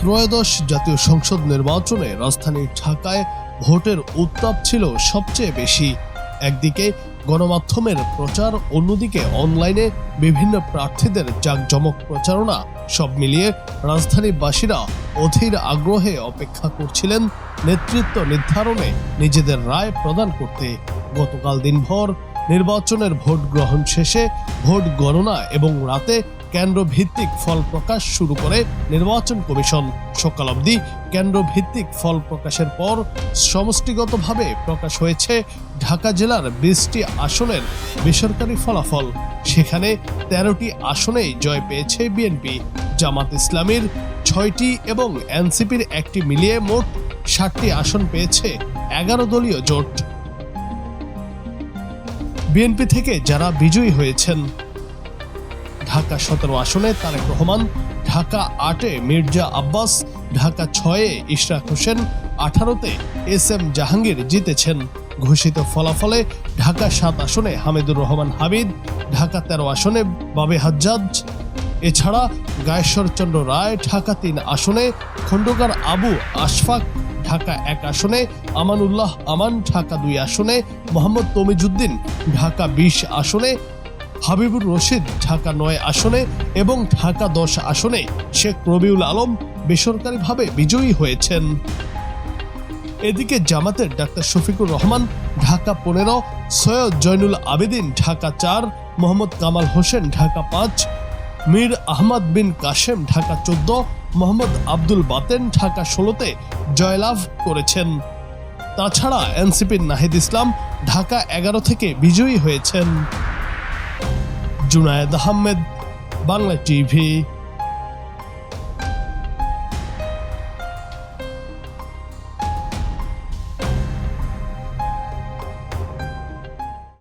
ত্রয়োদশ জাতীয় সংসদ নির্বাচনে রাজধানী ঢাকায় ভোটের উত্তাপ ছিল সবচেয়ে বেশি। একদিকে গণমাধ্যমের প্রচার, অন্যদিকে অনলাইনে বিভিন্ন প্রার্থীদের জাঁকজমক প্রচারণা, সব মিলিয়ে রাজধানীবাসীরা অধীর আগ্রহে অপেক্ষা করছিলেন নেতৃত্ব নির্ধারণে নিজেদের রায় প্রদান করতে। গতকাল দিনভর নির্বাচনের ভোট গ্রহণ শেষে ভোট গণনা এবং রাতে কেন্দ্রভিত্তিক ফল প্রকাশ শুরু করে নির্বাচন কমিশন। সকাল অবধি কেন্দ্রভিত্তিক ফল প্রকাশের পর সমষ্টিগতভাবে প্রকাশ হয়েছে ঢাকা জেলার 20টি আসনের বেসরকারি ফলাফল। সেখানে 13টি আসনেই জয় পেয়েছে বিএনপি, জামাত ইসলামীর 6টি এবং এনসিপির 1টি মিলিয়ে মোট 60টি আসন পেয়েছে 11 দলীয় জোট। বিএনপি থেকে যারা বিজয়ী হয়েছেন: ঢাকা 17 আসনে তারেক রহমান, ঢাকা 8-এ মির্জা আব্বাস, ঢাকা 6-এ ইশরাক হোসেন, 18-তে SM জাহাঙ্গীর জিতেছেন। ঘোষিত ফলাফলে ঢাকা 7 আসনে হামিদুর রহমান হামিদ, ঢাকা 13 আসনে বাবে হাজ্জাজ, এছাড়া গায়েশ্বরচন্দ্র রায়, ঢাকা 3 আসনে খন্দকার আবু আশফাক, ঢাকা 1 আসনে আমানুল্লাহ আমান, ঢাকা 2 আসনে মোহাম্মদ তমিজউদ্দিন, ঢাকা 20 আসনে হাবিবুর রশিদ, ঢাকা 9 আসনে এবং ঢাকা 10 আসনে শেখ রবিউল আলম বেসরকারিভাবে বিজয়ী হয়েছেন। এদিকে জামাতের ডাক্তার শফিকুর রহমান ঢাকা 15, সৈয়দ জয়নুল আবেদিন ঢাকা 4, মোহাম্মদ কামাল হোসেন ঢাকা 5, মীর আহমদ বিন কাশেম ঢাকা 14, মোহাম্মদ আব্দুল বাতেন ঢাকা 16-তে জয়লাভ করেছেন। তাছাড়া এনসিপির নাহিদ ইসলাম ঢাকা 11 থেকে বিজয়ী হয়েছেন। জুনায়েদ আহমেদ, বাংলা টিভি।